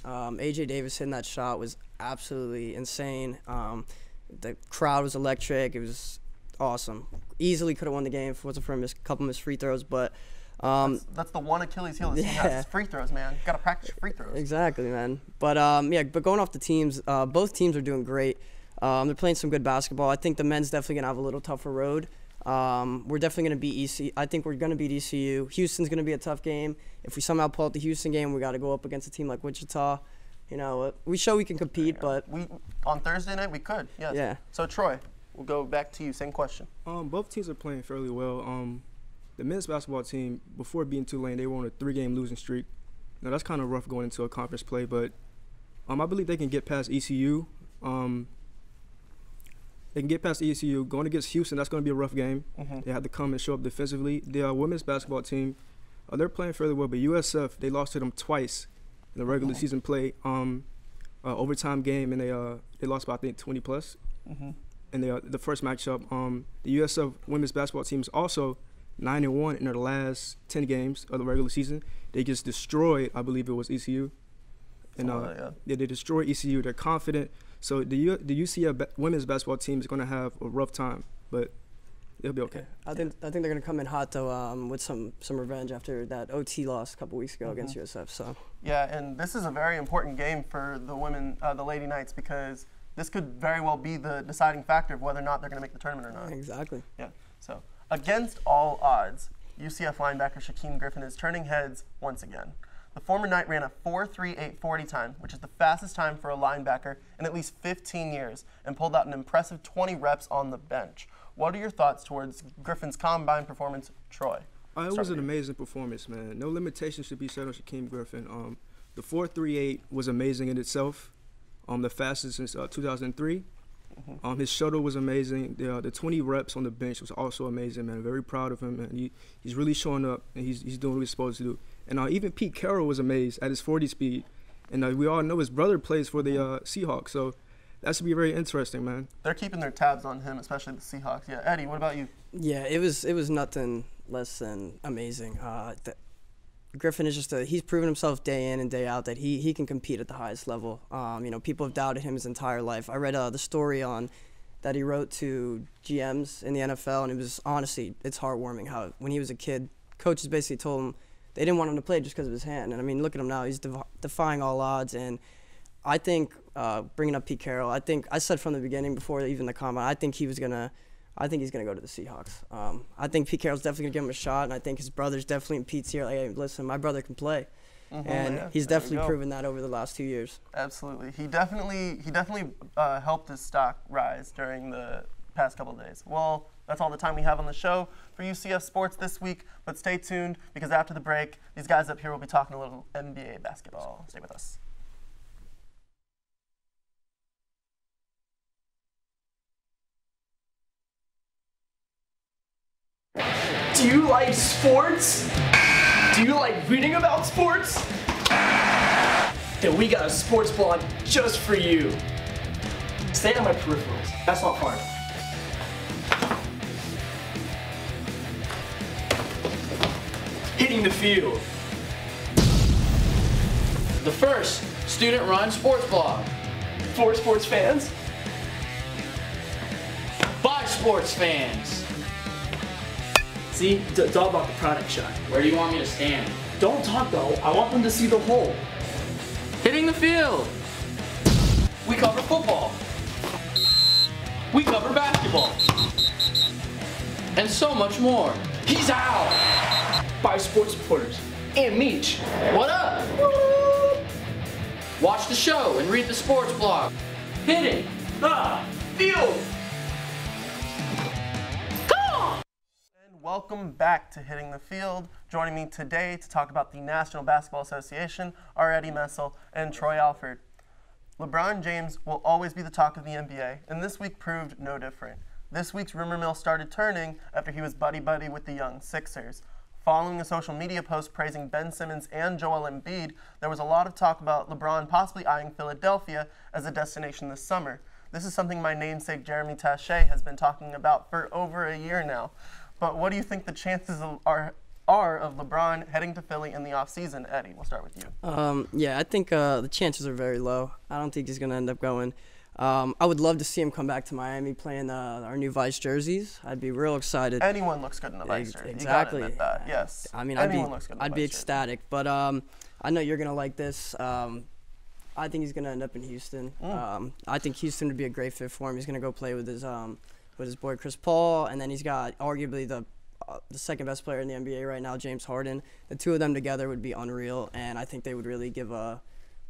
A.J. Davis hitting that shot was absolutely insane. The crowd was electric. It was awesome. Easily could have won the game if it wasn't for a couple missed free throws, but that's the one Achilles heel this team has is free throws, man. Got to practice your free throws. Exactly, man. But but going off the teams, both teams are doing great. They're playing some good basketball. I think the men's definitely gonna have a little tougher road. We're definitely gonna beat ECU. I think we're gonna beat ECU. Houston's gonna be a tough game. If we somehow pull out the Houston game, we got to go up against a team like Wichita. You know, we show we can compete, but on Thursday night we could. Yes. Yeah. So Troy, we'll go back to you. Same question. Both teams are playing fairly well. The men's basketball team, before beating Tulane, they were on a 3-game losing streak. Now that's kind of rough going into a conference play, but I believe they can get past ECU. They can get past ECU. Going against Houston, that's going to be a rough game. They have to come and show up defensively. The women's basketball team, they're playing fairly well, but USF, they lost to them twice in the regular season play. Overtime game, and they lost by, I think, 20 plus. And the first matchup, the USF women's basketball team is also 9-1 in their last 10 games of the regular season. They just destroyed, I believe it was ECU. And they destroyed ECU. They're confident. So the UCF women's basketball team is going to have a rough time, but they'll be okay. I think they're going to come in hot though, with some revenge after that OT loss a couple weeks ago against USF. So yeah, and this is a very important game for the women, the Lady Knights, because this could very well be the deciding factor of whether or not they're going to make the tournament or not. Exactly. Yeah. So against all odds, UCF linebacker Shaquem Griffin is turning heads once again. The former Knight ran a 4.38 time, which is the fastest time for a linebacker in at least 15 years, and pulled out an impressive 20 reps on the bench. What are your thoughts towards Griffin's combine performance, Troy? It was an amazing performance, man. No limitations should be set on Shaquem Griffin. The 4.38 was amazing in itself, the fastest since 2003. His shuttle was amazing. The 20 reps on the bench was also amazing, man. Very proud of him, and he's really showing up, and he's doing what he's supposed to do. And even Pete Carroll was amazed at his 40 speed. And we all know his brother plays for the Seahawks, so that should be very interesting, man. They're keeping their tabs on him, especially the Seahawks. Yeah, Eddie, what about you? Yeah, it was nothing less than amazing. Griffin is he's proven himself day in and day out that he can compete at the highest level. People have doubted him his entire life. I read the story that he wrote to GMs in the NFL, and it was honestly, it's heartwarming how when he was a kid, coaches basically told him they didn't want him to play just because of his hand. And I mean, look at him now; he's defying all odds. And I think bringing up Pete Carroll, I said from the beginning before even the combine, I think he's gonna go to the Seahawks. I think Pete Carroll's definitely gonna give him a shot, and I think his brother's definitely in Pete's ear. Like, hey, listen, my brother can play, and he's definitely proven that over the last 2 years. Absolutely, he definitely helped his stock rise during the past couple of days. Well, that's all the time we have on the show for UCF Sports this week, but stay tuned because after the break, these guys up here will be talking a little NBA basketball. Stay with us. Do you like sports? Do you like reading about sports? Then we got a sports blog just for you. Stay on my peripherals. That's not far enough. Hitting the field. The first student-run sports blog. For sports fans. By sports fans. See, it's all about the product shot. Where do you want me to stand? Don't talk though, I want them to see the whole. Hitting the field. We cover football. We cover basketball. And so much more. He's out! By sports reporters. And Meech. What up? Watch the show and read the sports blog. Hitting the field. Welcome back to Hitting the Field. Joining me today to talk about the National Basketball Association are Eddie Messel and Troy Alford. LeBron James will always be the talk of the NBA, and this week proved no different. This week's rumor mill started turning after he was buddy-buddy with the young Sixers. Following a social media post praising Ben Simmons and Joel Embiid, there was a lot of talk about LeBron possibly eyeing Philadelphia as a destination this summer. This is something my namesake Jeremy Taché has been talking about for over a year now. But what do you think the chances are are of LeBron heading to Philly in the offseason? Eddie, we'll start with you. Yeah, I think the chances are very low. I don't think he's going to end up going. I would love to see him come back to Miami playing our new Vice jerseys. I'd be real excited. Anyone looks good in the Vice jersey. Exactly. You gotta admit that. Yes. I mean, Anyone looks good in the I'd be Vice jersey. ecstatic. But I know you're going to like this. I think he's going to end up in Houston. I think Houston would be a great fit for him. He's going to go play with his boy Chris Paul, and then he's got arguably the second best player in the NBA right now, James Harden. The two of them together would be unreal, and I think they would really give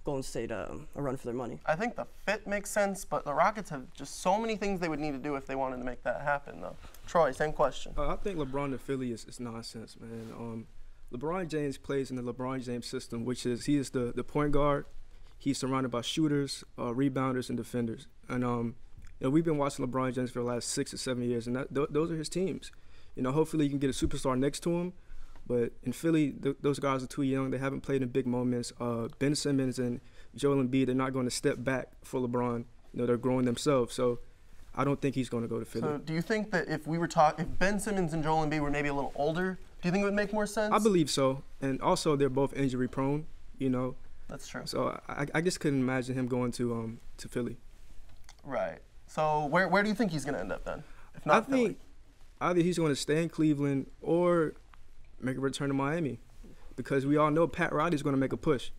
Golden State a run for their money. I think the fit makes sense, but the Rockets have just so many things they would need to do if they wanted to make that happen, though. Troy, same question. I think LeBron to Philly is nonsense, man. LeBron James plays in the LeBron James system, which is he is the point guard. He's surrounded by shooters, rebounders, and defenders. And we've been watching LeBron James for the last 6 or 7 years, and those are his teams. Hopefully you can get a superstar next to him. But in Philly, those guys are too young. They haven't played in big moments. Ben Simmons and Joel Embiid, they're not going to step back for LeBron. They're growing themselves. So I don't think he's going to go to Philly. So do you think that if Ben Simmons and Joel Embiid were maybe a little older, do you think it would make more sense? I believe so. And also, they're both injury prone. That's true. So I just couldn't imagine him going to Philly. Right. So where do you think he's going to end up then? If not Philly? I think either he's going to stay in Cleveland or make a return to Miami, because we all know Pat Riley's going to make a push.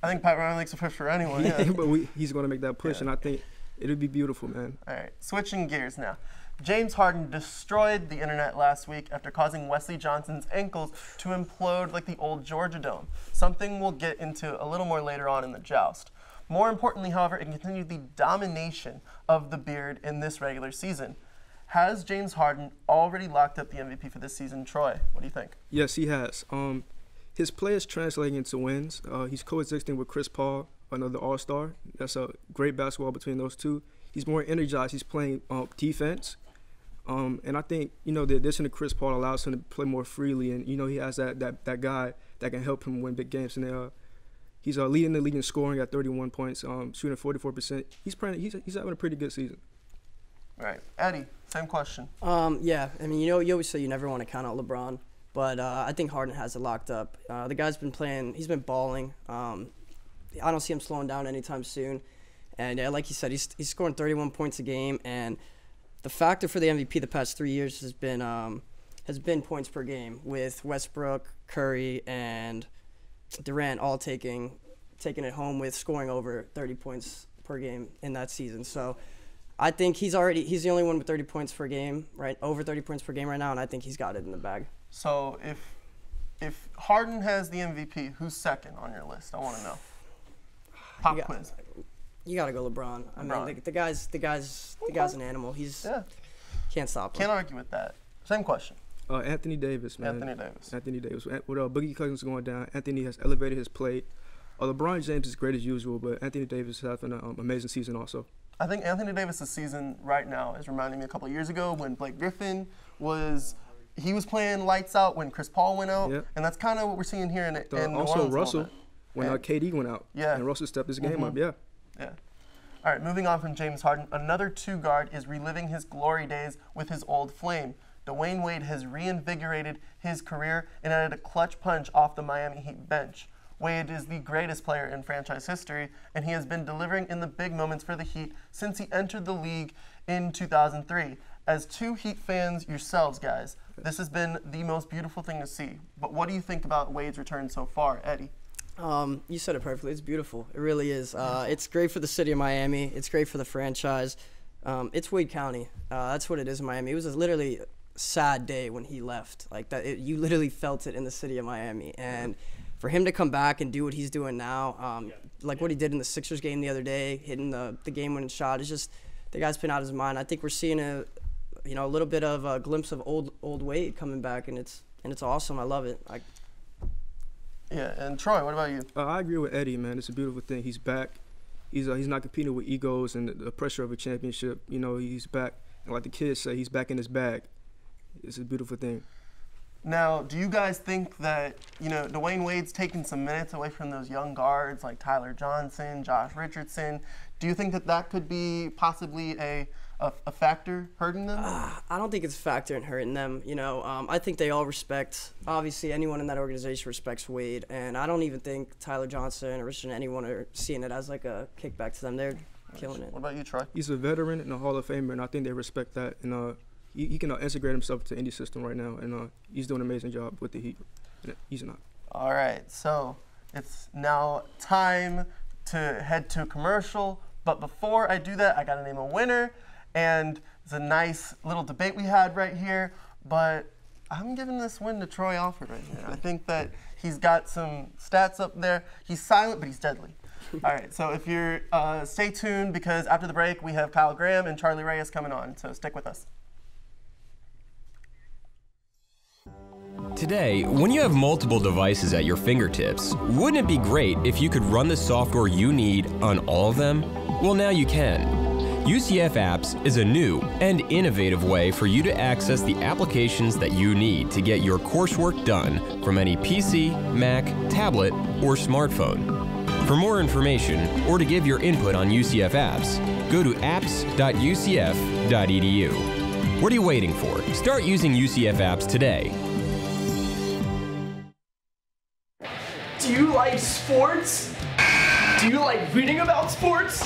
I think Pat Riley makes a push for anyone, yeah. But he's going to make that push, and I think it'll be beautiful, man. All right, switching gears now. James Harden destroyed the internet last week after causing Wesley Johnson's ankles to implode like the old Georgia Dome, something we'll get into a little more later on in the joust. More importantly, however, it continued the domination of the Beard in this regular season. Has James Harden already locked up the MVP for this season? Troy, what do you think? Yes, he has. His play is translating into wins. He's coexisting with Chris Paul, another all-star. That's a great basketball between those two. He's more energized. He's playing defense. And I think, the addition of Chris Paul allows him to play more freely. And, he has that guy that can help him win big games. And he's leading the league in scoring at 31 points, shooting 44%. He's having a pretty good season. Right. Eddie, same question. Yeah, I mean, you always say you never want to count out LeBron, but I think Harden has it locked up. The guy's been playing, he's been balling. I don't see him slowing down anytime soon. And like you said, he's scoring 31 points a game, and the factor for the MVP the past 3 years has been points per game, with Westbrook, Curry, and Durant all taking it home with scoring over 30 points per game in that season. So I think he's the only one with 30 points per game, right? Over 30 points per game right now, and I think he's got it in the bag. So if Harden has the MVP, who's second on your list? I want to know. Pop quiz. You got to go LeBron. I mean, the guy's an animal. Can't stop him. Can't argue with that. Same question. Anthony Davis, man. Anthony Davis. With Boogie Cousins going down, Anthony has elevated his play. LeBron James is great as usual, but Anthony Davis is having an amazing season also. I think Anthony Davis' season right now is reminding me a couple of years ago when Blake Griffin was playing lights out when Chris Paul went out, and that's kind of what we're seeing here in New also Orleans. Russell, when KD went out, and Russell stepped his game up, Yeah. All right, moving on from James Harden, another two-guard is reliving his glory days with his old flame. Dwayne Wade has reinvigorated his career and added a clutch punch off the Miami Heat bench. Wade is the greatest player in franchise history, and he has been delivering in the big moments for the Heat since he entered the league in 2003. As two Heat fans yourselves, guys, this has been the most beautiful thing to see. But what do you think about Wade's return so far, Eddie? You said it perfectly. It's beautiful. It really is. It's great for the city of Miami. It's great for the franchise. It's Wade County. That's what it is in Miami. It was literally a sad day when he left. Like that, you literally felt it in the city of Miami. And for him to come back and do what he's doing now, like what he did in the Sixers game the other day, hitting the game-winning shot, it's just the guy's been out of his mind. I think we're seeing a little bit of a glimpse of old Wade coming back, and it's awesome. I love it. Yeah, and Troy, what about you? I agree with Eddie, man. It's a beautiful thing. He's back. He's not competing with egos and the pressure of a championship. He's back. And like the kids say, he's back in his bag. It's a beautiful thing. Now, do you guys think that, Dwayne Wade's taking some minutes away from those young guards like Tyler Johnson, Josh Richardson? Do you think that could be possibly a a factor hurting them? I don't think it's a factor in hurting them. You know, I think they all respect, obviously anyone in that organization respects Wade, and I don't even think Tyler Johnson or Richard, anyone are seeing it as like a kickback to them. They're killing it. What about you, Troy? He's a veteran and a Hall of Famer, and I think they respect that. And he can integrate himself to the Indy system right now, and he's doing an amazing job with the Heat. He's not. All right, so it's now time to head to a commercial. But before I do that, I got to name a winner. And it's a nice little debate we had right here. But I'm giving this win to Troy Alford right here. I think that he's got some stats up there. He's silent, but he's deadly. All right, so if you're, stay tuned, because after the break, we have Kyle Graham and Charlie Reyes coming on. So stick with us. Today, when you have multiple devices at your fingertips, wouldn't it be great if you could run the software you need on all of them? Well, now you can. UCF Apps is a new and innovative way for you to access the applications that you need to get your coursework done from any PC, Mac, tablet, or smartphone. For more information or to give your input on UCF Apps, go to apps.ucf.edu. What are you waiting for? Start using UCF Apps today. Do you like sports? Do you like reading about sports?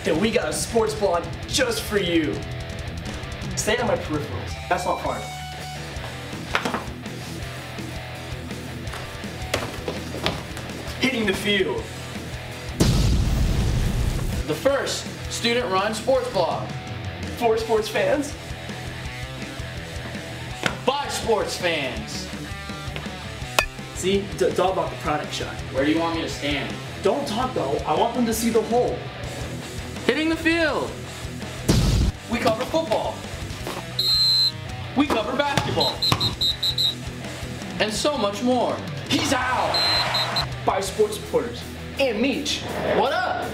Then we got a sports blog just for you. Stay on my peripherals. That's not far. Hitting the field. The first student-run sports blog. For sports fans. By sports fans. See, it's all about the product shot. Where do you want me to stand? Don't talk though. I want them to see the whole. Hitting the field. We cover football. We cover basketball. And so much more. He's out. By sports reporters and Meech. What up?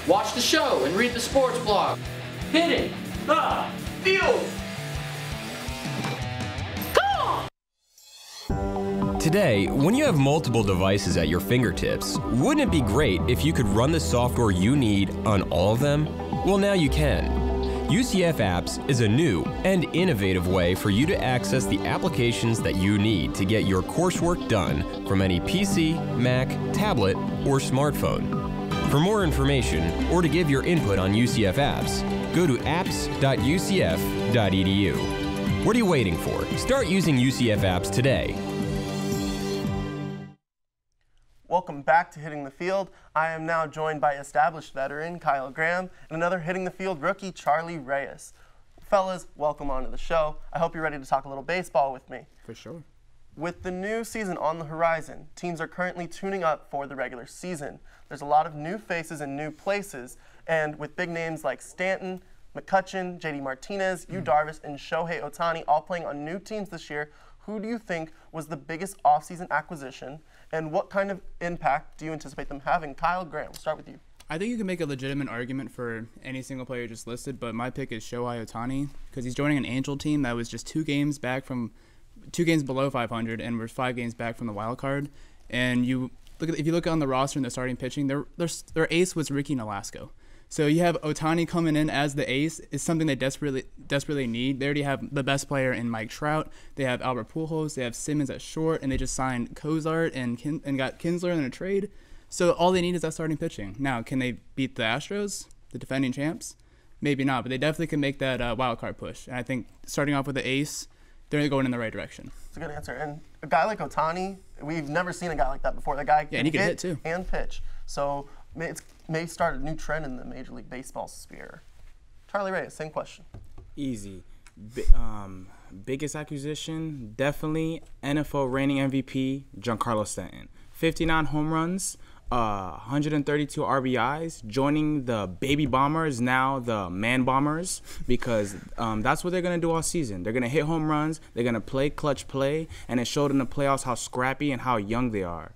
Watch the show and read the sports blog. Hitting the field. Today, when you have multiple devices at your fingertips, wouldn't it be great if you could run the software you need on all of them? Well, now you can. UCF Apps is a new and innovative way for you to access the applications that you need to get your coursework done from any PC, Mac, tablet, or smartphone. For more information or to give your input on UCF Apps, go to apps.ucf.edu. What are you waiting for? Start using UCF Apps today. Welcome back to Hitting the Field. I am now joined by established veteran Kyle Graham and another Hitting the Field rookie, Charlie Reyes. Fellas, welcome onto the show. I hope you're ready to talk a little baseball with me. For sure. With the new season on the horizon, teams are currently tuning up for the regular season. There's a lot of new faces in new places, and with big names like Stanton, McCutchen, JD Martinez, Yu Darvish, and Shohei Ohtani all playing on new teams this year, who do you think was the biggest offseason acquisition, and what kind of impact do you anticipate them having? Kyle Graham, we'll start with you. I think you can make a legitimate argument for any single player you just listed, but my pick is Shohei Ohtani because he's joining an Angel team that was just 2 games below 500 and we're 5 games back from the wild card. And if you look on the roster and the starting pitching, their ace was Ricky Nolasco. So you have Ohtani coming in as the ace is something they desperately need. They already have the best player in Mike Trout. They have Albert Pujols. They have Simmons at short, and they just signed Cozart and got Kinsler in a trade. So all they need is that starting pitching. Now, can they beat the Astros, the defending champs? Maybe not, but they definitely can make that wild card push. And I think starting off with the ace, they're going in the right direction. That's a good answer. And a guy like Ohtani, we've never seen a guy like that before. That guy can hit too and pitch. So it may start a new trend in the Major League Baseball sphere. Charlie Reyes, same question. Easy. Biggest acquisition, definitely NFL reigning MVP, Giancarlo Stanton. 59 home runs, 132 RBIs, joining the baby bombers, now the man bombers, because that's what they're going to do all season. They're going to hit home runs, they're going to play clutch play, and it showed in the playoffs how scrappy and how young they are.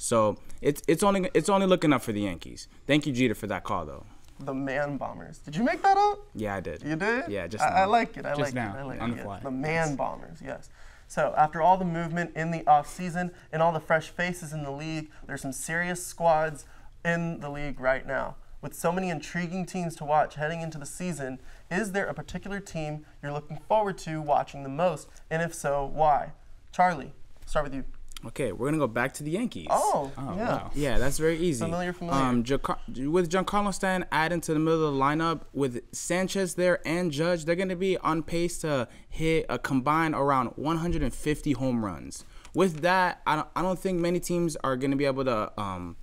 So it's only looking up for the Yankees. Thank you, Jeter, for that call, though. The man bombers. Did you make that up? Yeah, I did. You did? Yeah, just now. I like it. I just like now, it. I like on it. the fly. The man bombers, yes. So after all the movement in the offseason and all the fresh faces in the league, there's some serious squads in the league right now. With so many intriguing teams to watch heading into the season, is there a particular team you're looking forward to watching the most? And if so, why? Charlie, start with you. Okay, we're gonna go back to the Yankees. Oh yeah. Wow. Yeah, that's very easy. Familiar. With Giancarlo Stanton adding to the middle of the lineup, with Sanchez there and Judge, they're going to be on pace to hit a combined around 150 home runs. With that, I don't think many teams are going to be able to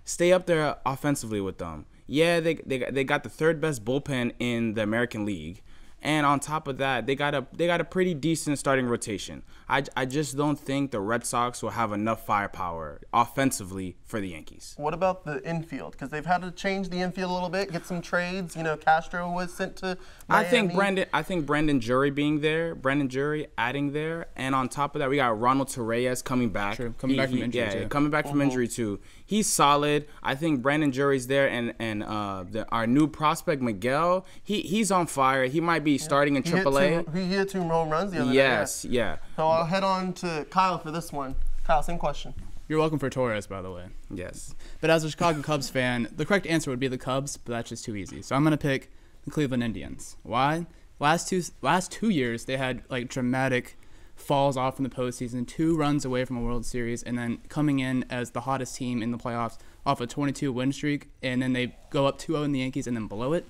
stay up there offensively with them. Yeah, they got the third best bullpen in the American League. And on top of that, they got a pretty decent starting rotation. I just don't think the Red Sox will have enough firepower offensively for the Yankees. What about the infield? Because they've had to change the infield a little bit, get some trades. You know, Castro was sent to Miami. I think Brandon Jury adding there, and on top of that, we got Ronald Reyes coming back. True. Coming back from injury too. Coming back from injury too. He's solid. I think Brandon Jury's there, and our new prospect Miguel, he's on fire. He might be starting in AAA. He hit 2 home runs the other day. Yes, yeah. So I'll head on to Kyle for this one. Kyle, same question. You're welcome for Torres, by the way. Yes. But as a Chicago Cubs fan, the correct answer would be the Cubs, but that's just too easy. So I'm going to pick the Cleveland Indians. Why? Last two years, they had like dramatic falls off in the postseason, 2 runs away from a World Series, and then coming in as the hottest team in the playoffs off a 22-win streak, and then they go up 2-0 in the Yankees and then blow it.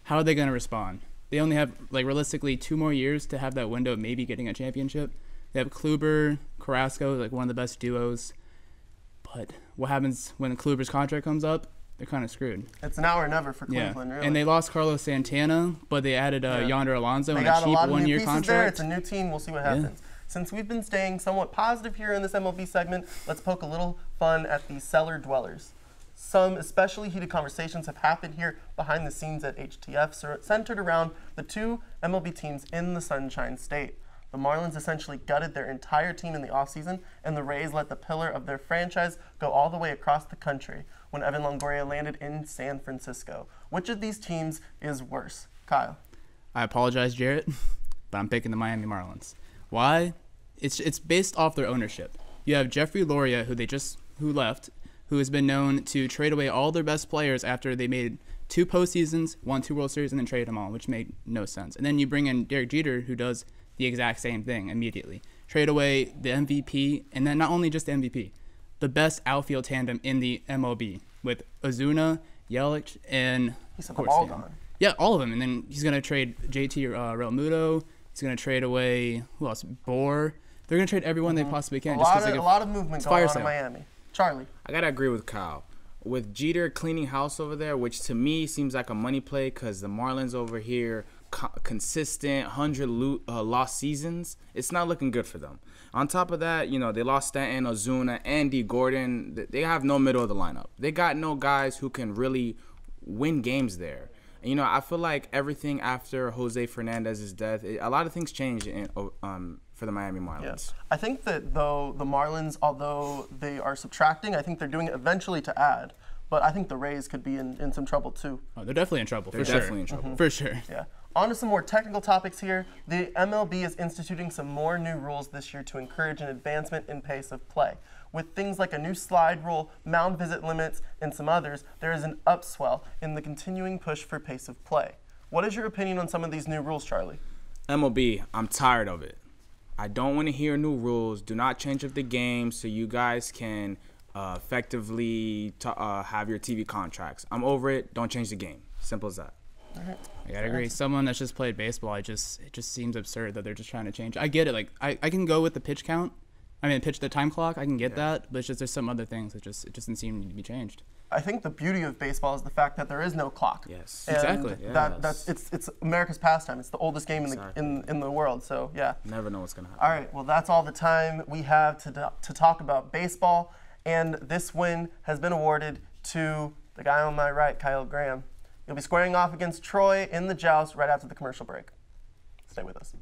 How are they going to respond? They only have, like, realistically 2 more years to have that window of maybe getting a championship. They have Kluber, Carrasco, like one of the best duos. But what happens when Kluber's contract comes up? They're kind of screwed. It's now or never for Cleveland, really. And they lost Carlos Santana, but they added Yonder Alonso in a cheap one-year contract. There. It's a new team. We'll see what happens. Since we've been staying somewhat positive here in this MLB segment, let's poke a little fun at the cellar dwellers. Some especially heated conversations have happened here behind the scenes at HTF, centered around the 2 MLB teams in the Sunshine State. The Marlins essentially gutted their entire team in the offseason, and the Rays let the pillar of their franchise go all the way across the country when Evan Longoria landed in San Francisco. Which of these teams is worse? Kyle. I apologize, Jarrett, but I'm picking the Miami Marlins. Why? It's based off their ownership. You have Jeffrey Loria, who left, who has been known to trade away all their best players after they made 2 postseasons, won 2 World Series, and then traded them all, which made no sense. And then you bring in Derek Jeter, who does the exact same thing immediately. Trade away the MVP, and then not only just the MVP, the best outfield tandem in the MLB with Ozuna, Yelich, and he's all gone. Yeah, all of them. And then he's going to trade JT Realmuto. He's going to trade away, who else? Bohr. They're going to trade everyone they possibly can. A lot of movement going on in Miami. Charlie. I got to agree with Kyle. With Jeter cleaning house over there, which to me seems like a money play because the Marlins over here, consistent 100 lost seasons, it's not looking good for them. On top of that, they lost Stanton, Ozuna, Andy Gordon. They have no middle of the lineup. They got no guys who can really win games there. And, I feel like everything after Jose Fernandez's death, a lot of things changed for the Miami Marlins. Yeah. I think that, though, the Marlins, although they are subtracting, I think they're doing it eventually to add. But I think the Rays could be in some trouble, too. Oh, they're definitely in trouble, for sure. They're definitely in trouble. For sure. Yeah. On to some more technical topics here. The MLB is instituting some more new rules this year to encourage an advancement in pace of play. With things like a new slide rule, mound visit limits, and some others, there is an upswell in the continuing push for pace of play. What is your opinion on some of these new rules, Charlie? MLB, I'm tired of it. I don't want to hear new rules. Do not change up the game so you guys can effectively have your TV contracts. I'm over it. Don't change the game. Simple as that. Right. I gotta agree. Someone that's just played baseball, it just seems absurd that they're just trying to change. I get it. Like I can go with the pitch count. The time clock. I can get that, but it's just there's some other things that it just doesn't seem to be changed. I think the beauty of baseball is the fact that there is no clock. Yes, and exactly. It's America's pastime. It's the oldest game in the world. So yeah. Never know what's gonna happen. All right. Well, that's all the time we have to talk about baseball, and this win has been awarded to the guy on my right, Kyle Graham. You'll be squaring off against Troy in the joust right after the commercial break. Stay with us.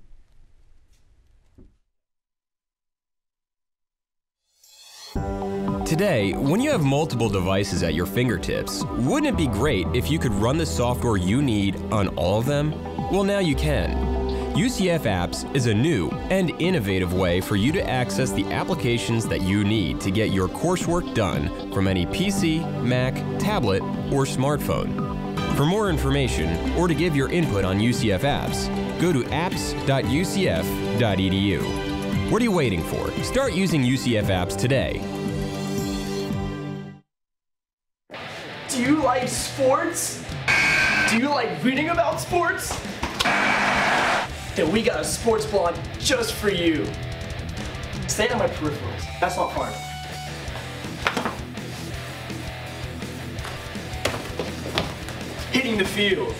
Today, when you have multiple devices at your fingertips, wouldn't it be great if you could run the software you need on all of them? Well, now you can. UCF Apps is a new and innovative way for you to access the applications that you need to get your coursework done from any PC, Mac, tablet, or smartphone. For more information or to give your input on UCF Apps, go to apps.ucf.edu. What are you waiting for? Start using UCF Apps today. Do you like sports? Do you like reading about sports? Then we got a sports blog just for you. Stay on my peripherals. That's not fun. Hitting the field.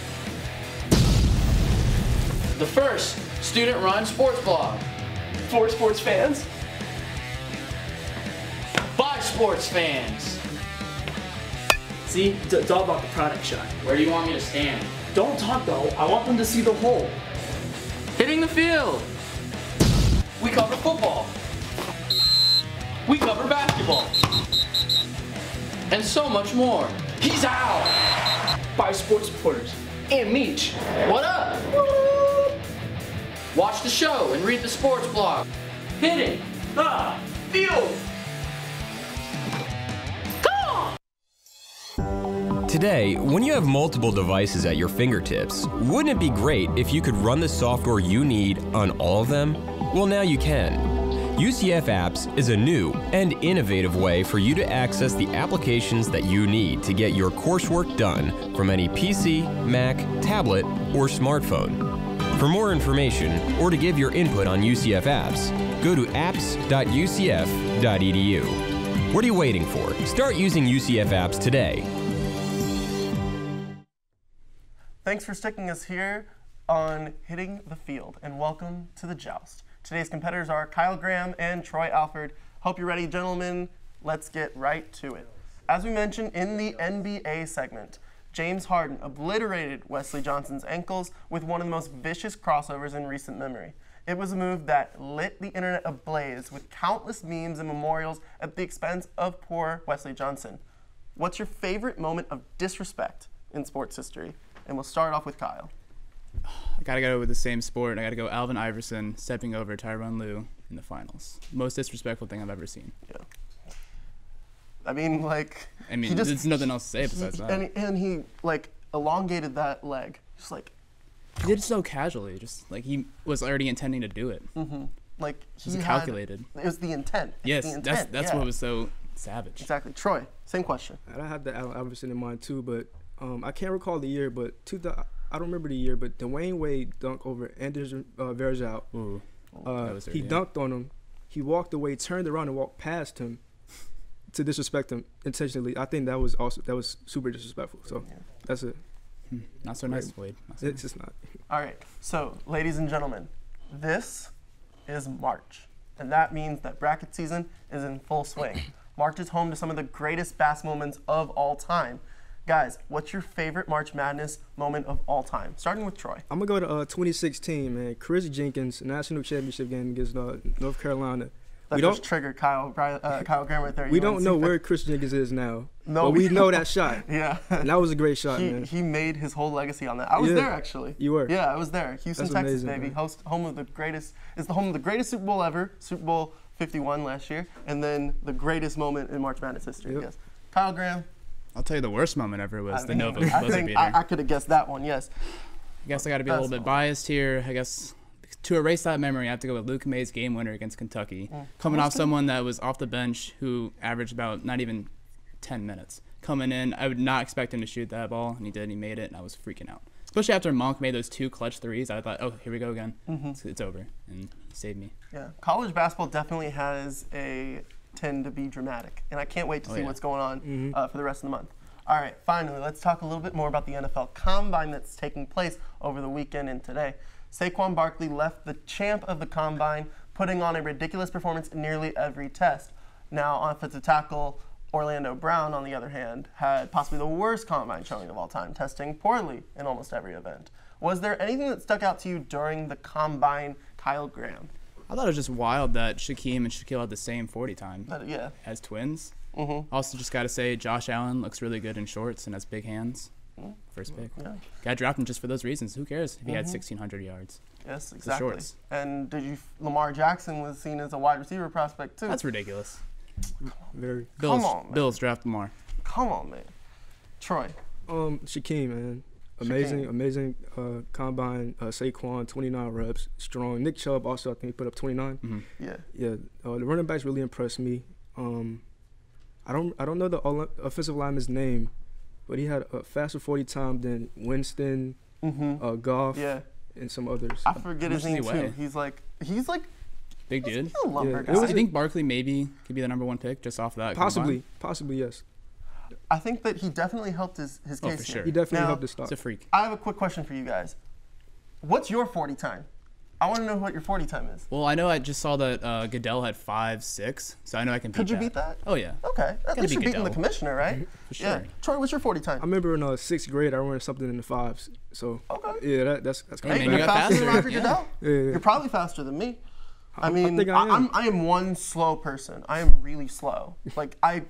The first student-run sports blog. For sports fans. By sports fans. See, it's all about the product shot. Where do you want me to stand? Don't talk though. I want them to see the whole. Hitting the field. We cover football. We cover basketball. And so much more. He's out. By sports reporters. And Meech. What up? Watch the show and read the sports blog. Hitting the Field. Today, when you have multiple devices at your fingertips, wouldn't it be great if you could run the software you need on all of them? Well, now you can. UCF Apps is a new and innovative way for you to access the applications that you need to get your coursework done from any PC, Mac, tablet, or smartphone. For more information or to give your input on UCF Apps, go to apps.ucf.edu. What are you waiting for? Start using UCF Apps today. Thanks for sticking us here on Hitting the Field, and welcome to the Joust. Today's competitors are Kyle Graham and Troy Alford. Hope you're ready, gentlemen. Let's get right to it. As we mentioned in the NBA segment, James Harden obliterated Wesley Johnson's ankles with one of the most vicious crossovers in recent memory. It was a move that lit the internet ablaze with countless memes and memorials at the expense of poor Wesley Johnson. What's your favorite moment of disrespect in sports history? And we'll start off with Kyle. I gotta go with the same sport. I gotta go Alvin Iverson stepping over Tyronn Lue in the finals. Most disrespectful thing I've ever seen. Yeah. I mean, like. There's nothing else to say besides that. And he, like, elongated that leg. Just like. He did it so casually, just like he was already intending to do it. Mm-hmm. Like, it was calculated. It was the intent. Yes, the intent. That's what was so savage. Exactly. Troy, same question. I had the Allen Iverson in mind too, but I can't recall the year, but I don't remember the year, but Dwayne Wade dunked over Anders Varejao. He dunked on him. He walked away, turned around, and walked past him to disrespect him intentionally. I think that was super disrespectful. So that's it. Not so nice, Wade. It's just not. All right. So, ladies and gentlemen, this is March, and that means that bracket season is in full swing. March is home to some of the greatest basketball moments of all time. Guys, what's your favorite March Madness moment of all time? Starting with Troy. I'm going to go to 2016, man. Chris Jenkins, national championship game against North Carolina. That just triggered Kyle Graham right there. We don't know where Chris Jenkins is now. No, but we know that shot. Yeah. And that was a great shot, man. He made his whole legacy on that. I was there, actually. You were? Yeah, I was there. Houston, That's Texas, amazing, baby. Man. Home of the greatest. It's the home of the greatest Super Bowl ever, Super Bowl 51 last year, and then the greatest moment in March Madness history. Yes. Kyle Graham. I'll tell you the worst moment ever was the Nova buzzer beater. I could have guessed that one, yes. I guess I got to be a little bit biased here. I guess to erase that memory, I have to go with Luke May's game winner against Kentucky. Coming off someone that was off the bench who averaged about not even 10 minutes. Coming in, I would not expect him to shoot that ball, and he did. He made it, and I was freaking out. Especially after Monk made those 2 clutch threes, I thought, oh, here we go again. It's over, and he saved me. Yeah, college basketball definitely has a tend to be dramatic, and I can't wait to see what's going on for the rest of the month. All right, finally, let's talk a little bit more about the NFL Combine that's taking place over the weekend and today. Saquon Barkley left the champ of the Combine, putting on a ridiculous performance in nearly every test. Now, offensive tackle Orlando Brown, on the other hand, had possibly the worst Combine showing of all time, testing poorly in almost every event. Was there anything that stuck out to you during the Combine, Kyle Graham? I thought it was just wild that Shaquem and Shaquille had the same 40 time as twins. Also, just got to say, Josh Allen looks really good in shorts and has big hands. First pick. Yeah. Got dropped him just for those reasons. Who cares if he had 1,600 yards? Yes, exactly. shorts. And Lamar Jackson was seen as a wide receiver prospect too. That's ridiculous. Very. Bills draft Lamar. Come on, man. Troy. Shaquem, man. Amazing combine. Saquon, 29 reps, strong. Nick Chubb also, I think he put up 29. Yeah. Yeah. The running backs really impressed me. I don't know the offensive lineman's name, but he had a faster 40 time than Winston, Goff, and some others. I forget his name too. He's like big dude. He's a lumber guy. I think Barkley maybe could be the #1 pick just off that. Possibly, yes. I think that he definitely helped his case for here. sure. He definitely Now, helped the stock. He's a freak. I have a quick question for you guys. What's your 40 time? I want to know what your 40 time is. Well, I know I just saw that Goodell had 5.6, so I know I can beat that. Could you beat that? Oh, yeah. Okay. At least you're beating Goodell. the commissioner, right? For sure. Yeah. Troy, what's your 40 I time? remember in 6th grade, I ran something in the 5s. So yeah, that's kind Hey, of man, You're you got faster than faster. Roger Yeah. Goodell? Yeah. You're probably faster than me. I mean, think I am. I am one slow person. I am really slow. Like I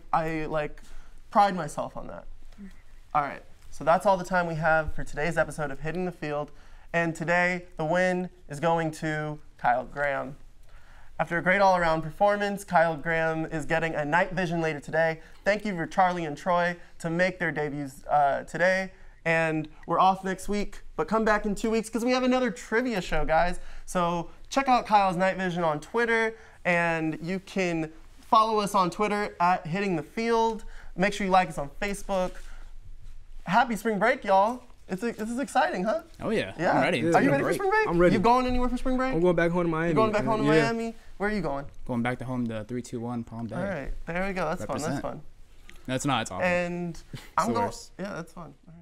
like pride myself on that. All right. So that's all the time we have for today's episode of Hitting the Field. And today, the win is going to Kyle Graham. After a great all-around performance, Kyle Graham is getting a night vision later today. Thank you for Charlie and Troy to make their debuts today. And we're off next week, but come back in 2 weeks because we have another trivia show, guys. So check out Kyle's night vision on Twitter, and you can follow us on Twitter at Hitting the Field. Make sure you like us on Facebook. Happy spring break, y'all. This is exciting, huh? Oh, yeah. Yeah. I'm ready. Yeah. It's Are you been ready for great. spring break? I'm ready. You going anywhere for spring break? I'm going back home to Miami. You going back home to Yeah. Miami? Where are you going? Going back to home to 3-2-1 Palm Bay. All right, there we go. That's fun. That's Represent. fun. No, it's not. It's awful. And I'm the going. worst. Yeah, that's fun. All right.